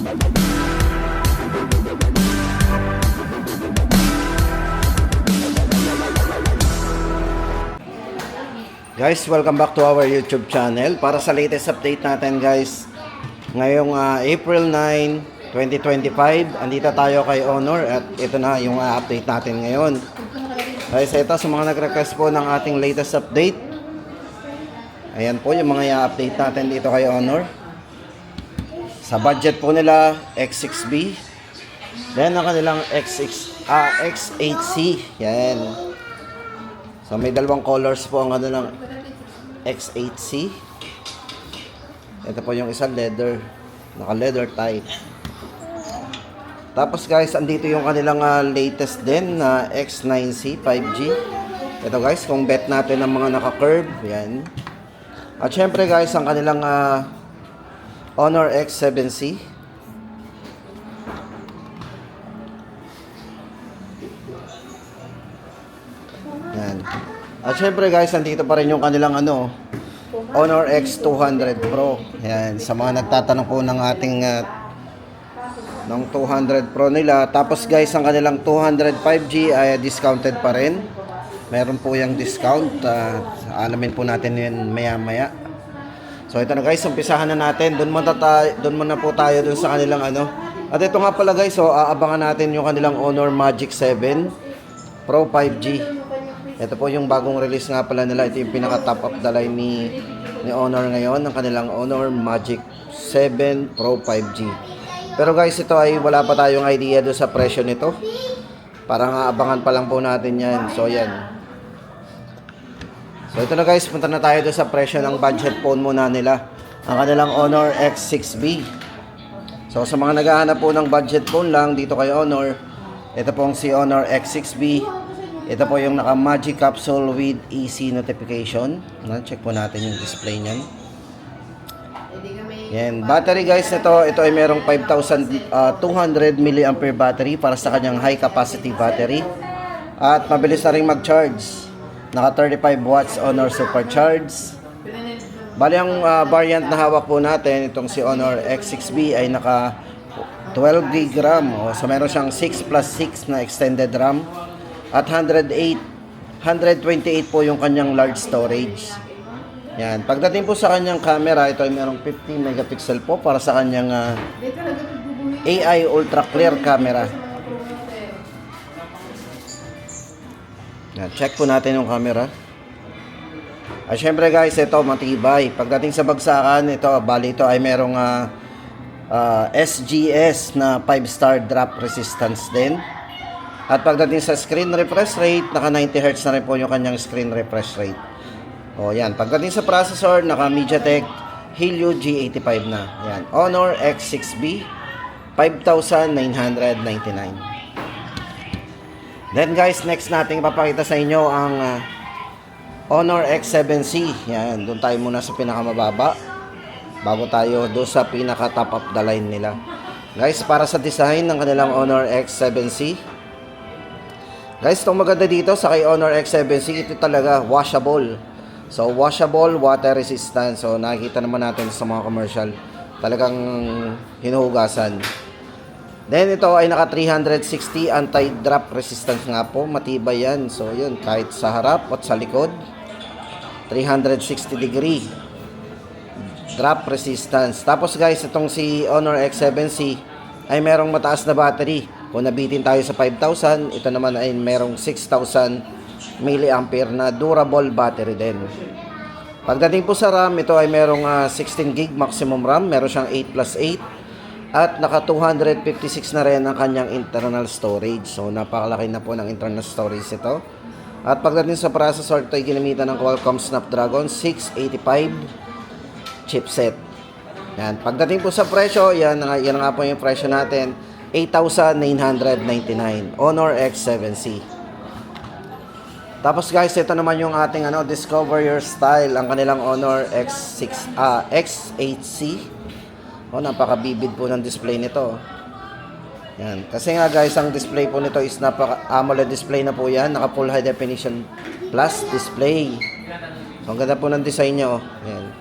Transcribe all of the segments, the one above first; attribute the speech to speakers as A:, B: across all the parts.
A: Guys, welcome back to our YouTube channel. Para sa latest update natin guys, ngayong April 9, 2025, andito tayo kay Honor at ito na yung update natin ngayon. Guys, ito sa mga nag-request po ng ating latest update. Ayan po yung mga i-update natin dito kay Honor. Sa budget po nila, X6B. Then ang kanilang X8C. Yan. So may dalawang colors po ang kanilang X8C. Ito po yung isang leather. Naka leather type. Tapos guys, andito yung kanilang latest din na X9C 5G. Ito guys, kung bet natin ng mga naka-curve. Yan. At syempre guys, ang kanilang Honor X7C. Yan. At syempre guys, nandito pa rin yung kanilang Honor X200 Pro. Yan, sa mga nagtatanong po ng ating ng 200 Pro nila. Tapos guys, ang kanilang 200 5G ay discounted pa rin. Meron po yung discount. Alamin po natin yun maya maya. So ito na guys, umpisahan na natin. Doon muna po tayo dun sa kanilang At ito nga pala guys, so aabangan natin yung kanilang Honor Magic 7 Pro 5G. Ito po yung bagong release nga pala nila. Ito yung pinaka top of the line ni Honor ngayon, ng kanilang Honor Magic 7 Pro 5G. Pero guys, ito ay wala pa tayong idea do sa presyo nito. Parang abangan pa lang po natin yan. So yan. So ito na guys, punta na tayo do sa presyo ng budget phone muna nila. Ang kanilang Honor X6B. So sa mga naghahanap po ng budget phone lang dito kay Honor, ito pong si Honor X6B. Ito po yung naka Magic Capsule with easy notification. Check po natin yung display niyan. Yan. Battery guys, ito ay merong 5,200 mAh battery para sa kanyang high capacity battery. At mabilis na rin mag-charge. Naka 35 watts Honor Supercharge. Bali ang variant na hawak po natin, itong si Honor X6B ay naka 12 GB RAM. So meron siyang 6+6 na extended RAM. At 128 po yung kanyang large storage. Yan. Pagdating po sa kanyang camera, ito ay merong 15 megapixel po para sa kanyang AI Ultra Clear camera. Yan. Check po natin yung camera. At syempre guys, ito matibay. Pagdating sa bagsakan, ito bali ito ay merong SGS na 5-star drop resistance din. At pagdating sa screen refresh rate, naka 90Hz na rin po yung kanyang screen refresh rate. O yan, pagdating sa processor, naka MediaTek Helio G85 na. Yan, Honor X6B 5,999. Then guys, next natin ipapakita sa inyo ang Honor X7C. Yan, doon tayo muna sa pinakamababa bago tayo doon sa pinaka top of the line nila. Guys, para sa design ng kanilang Honor X7C, guys, itong maganda dito sa kay Honor X7C, ito talaga washable. So, washable, water resistant. So, nakikita naman natin sa mga commercial. Talagang hinuhugasan. Then, ito ay naka 360 anti-drop resistance nga po. Matibay yan. So, yun. Kahit sa harap at sa likod. 360 degree drop resistance. Tapos guys, itong si Honor X7C ay merong mataas na battery. Kung nabitin tayo sa 5,000, ito naman ay merong 6,000 mAh na durable battery din. Pagdating po sa RAM, ito ay merong 16 GB maximum RAM. Meron siyang 8+8. At naka 256 na rin ang kanyang internal storage. So, napakalaki na po ng internal storage ito. At pagdating sa processor, ito ay ginamitan ng Qualcomm Snapdragon 685 chipset. Yan. Pagdating po sa presyo, yan nga po yung presyo natin. 8,999 Honor X7C. Tapos guys, ito naman yung ating Discover Your Style, ang kanilang Honor X8C. Napakabibid po ng display nito. Yan. Kasi nga guys, ang display po nito is AMOLED display na po yan, naka full high definition plus display. So, ang ganda po ng design niya. Yan.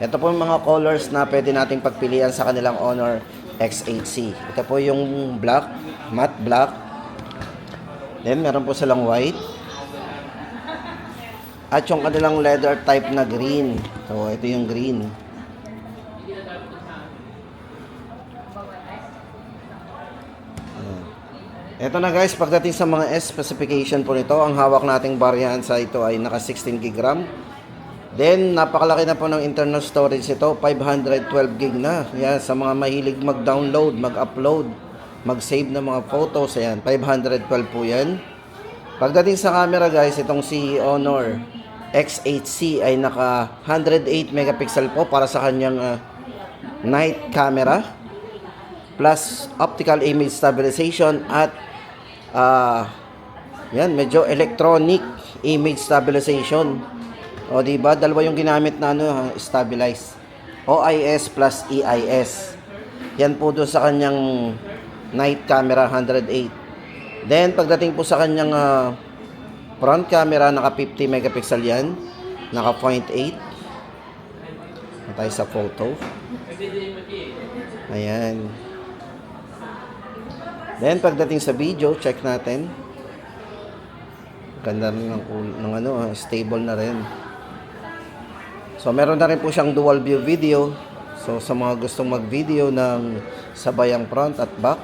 A: Ito po yung mga colors na pwede nating pagpilian sa kanilang Honor X8C. Ito po yung black, matte black. Then meron po silang white. At yung kanilang leather type na green. So ito yung green. Ito na guys, pagdating sa mga S specification po nito, ang hawak nating variant sa ito ay naka 16 GB RAM. Then, napakalaki na po ng internal storage ito, 512 GB na. Yan, sa mga mahilig mag-download, mag-upload, mag-save ng mga photos, ayan, 512 po yan. Pagdating sa camera guys, itong si Honor X8C ay naka 108 megapixel po para sa kanyang night camera, plus optical image stabilization at yan, medyo electronic image stabilization. O diba, dalawa yung ginamit na stabilize. OIS plus EIS. Yan po doon sa kanyang night camera 108. Then pagdating po sa kanyang front camera, naka 50 megapixel yan. Naka 0.8. Tayo sa photo. Ayan. Then pagdating sa video, check natin. Ganda rin ng stable na rin. So meron na rin po siyang dual view video. So sa mga gustong mag-video ng sabayang front at back.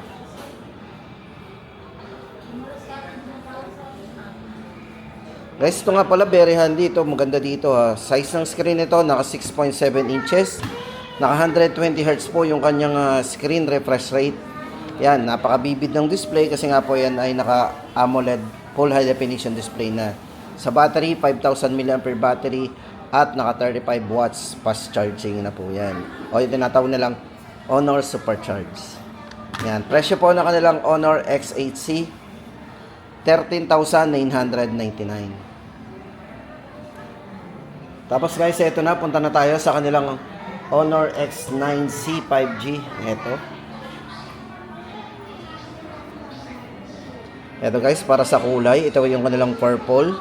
A: Guys, ito nga pala very handy ito, maganda dito ha. Size ng screen nito naka 6.7 inches. Naka 120 Hz po yung kanyang screen refresh rate. Yan, napakabibid ng display kasi nga po yan ay naka AMOLED full high definition display na. Sa battery, 5,000 mAh battery at naka 35 watts fast charging na po yan. O yung tinatawag nilang Honor Supercharge. Yan, presyo po na kanilang Honor X8C, 13,999. Tapos guys, ito na, punta na tayo sa kanilang Honor X9C 5G. Ito guys, para sa kulay, ito yung kanilang purple.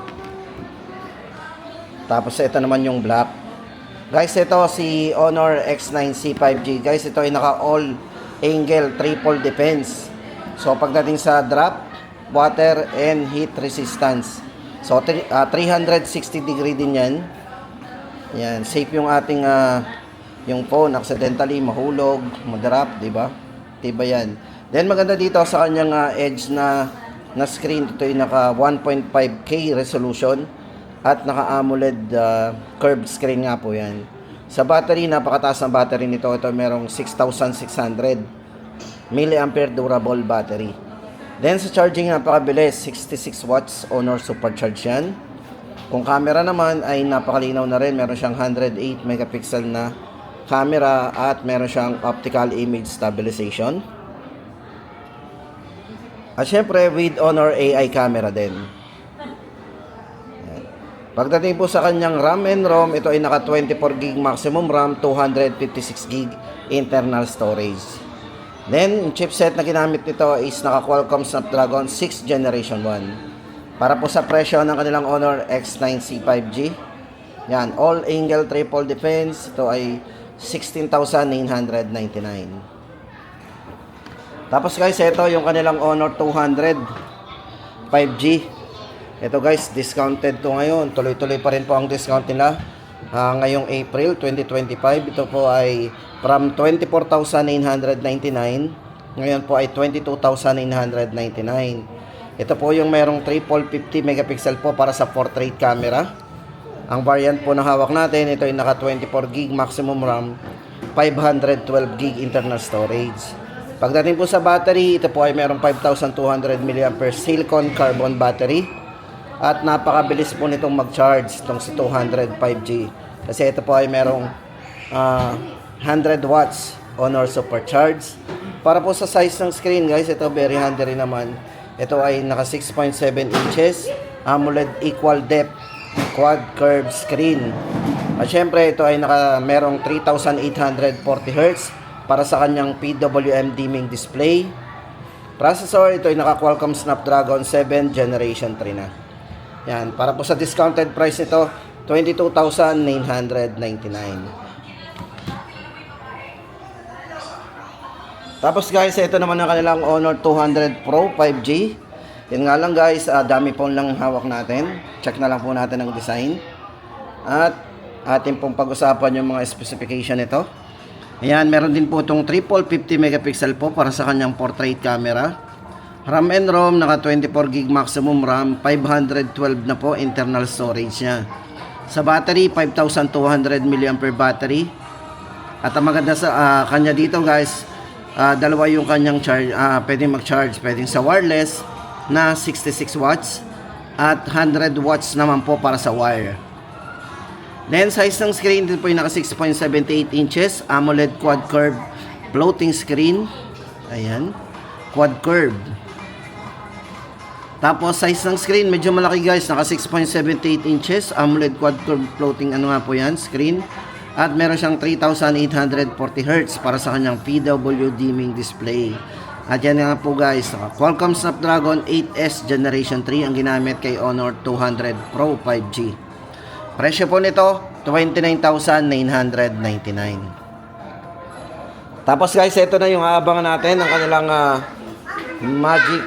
A: Tapos ito naman yung black. Guys, ito si Honor X9C 5G. Guys, ito ay naka all angle triple defense. So pagdating sa drop, water and heat resistance. So 360 degree din yan. Yan, safe yung ating yung phone accidentally mahulog, ma-drop, di ba? Tiba yan. Then maganda dito sa kanyang edge na screen, ito ay naka 1.5K resolution at naka AMOLED curved screen nga po yan. Sa battery, napakataas ng battery nito. Ito merong 6,600 mAh durable battery. Then sa charging, napakabilis, 66 watts Honor Supercharge yan. Kung camera naman ay napakalinaw na rin, meron siyang 108 megapixel na camera at meron siyang optical image stabilization. At syempre, with Honor AI camera din. Ayan. Pagdating po sa kanyang RAM and ROM, ito ay naka 24GB maximum RAM, 256GB internal storage. Then, yung chipset na ginamit nito is naka Qualcomm Snapdragon 6 Generation 1. Para po sa presyo ng kanilang Honor X9C 5G, yan, all angle triple defense, ito ay 16,999. Tapos guys, ito yung kanilang Honor 200 5G. Ito guys, discounted to ngayon. Tuloy-tuloy pa rin po ang discount nila. Ngayong April 2025, ito po ay from 24,999. Ngayon po ay 22,999. Ito po yung merong triple 50 megapixel po para sa portrait camera. Ang variant po na hawak natin, ito ay naka 24GB maximum RAM, 512GB internal storage. Pagdating po sa battery, ito po ay merong 5,200 mAh silicon carbon battery. At napakabilis po nitong mag-charge, itong si 200 5G. Kasi ito po ay merong 100 watts Honor Supercharge. Para po sa size ng screen guys, ito very handy rin naman. Ito ay naka 6.7 inches, AMOLED equal depth, quad curved screen. At syempre ito ay merong 3,840 Hz para sa kanyang PWM dimming display. Processor, ito ay naka Qualcomm Snapdragon 7 Generation 3 na. Yan, para po sa discounted price nito, 22,999. Tapos guys, ito naman ang kanilang Honor 200 Pro 5G. Yan nga lang guys, dami phone lang hawak natin. Check na lang po natin ang design. At atin pong pag-usapan yung mga specification nito. Ayan, meron din po itong triple 50 megapixel po para sa kanyang portrait camera. RAM and ROM, naka 24 gig maximum RAM, 512 na po internal storage niya. Sa battery, 5,200 mAh battery. At ang maganda sa kanya dito guys, dalawa yung kanyang charge, pwedeng mag-charge, pwedeng sa wireless na 66 watts at 100 watts naman po para sa wire. Then size ng screen dito po yung naka 6.78 inches, AMOLED quad curve floating screen. Ayan, quad curve. Tapos size ng screen medyo malaki guys, naka 6.78 inches, AMOLED quad curve floating po yan, screen. At meron siyang 3840 Hz para sa kanyang PW dimming display. At yan nga po guys, Qualcomm Snapdragon 8S Generation 3 ang ginamit kay Honor 200 Pro 5G. Presyo po nito, 29,999. Tapos guys, ito na yung aabangan natin ng kanilang Magic.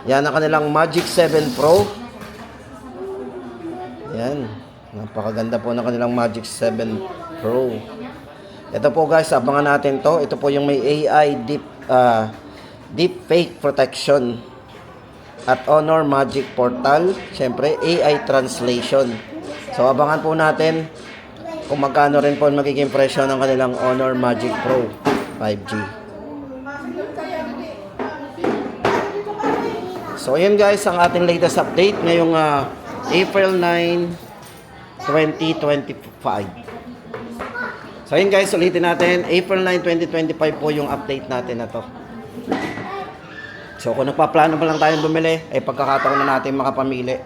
A: Yan ang kanilang Magic 7 Pro. Yan. Napakaganda po ng kanilang Magic 7 Pro. Ito po guys, abangan natin to. Ito po yung may AI deep fake protection at Honor Magic Portal. Siyempre, AI translation. So, abangan po natin kung magkano rin po magiging presyo ng kanilang Honor Magic Pro 5G. So, ayan guys, ang ating latest update ngayong April 9, 2025. So yun guys, ulitin natin, April 9, 2025 po yung update natin na to. So kung nagpaplano pa lang tayong bumili, ay pagkakataon na natin makapamili.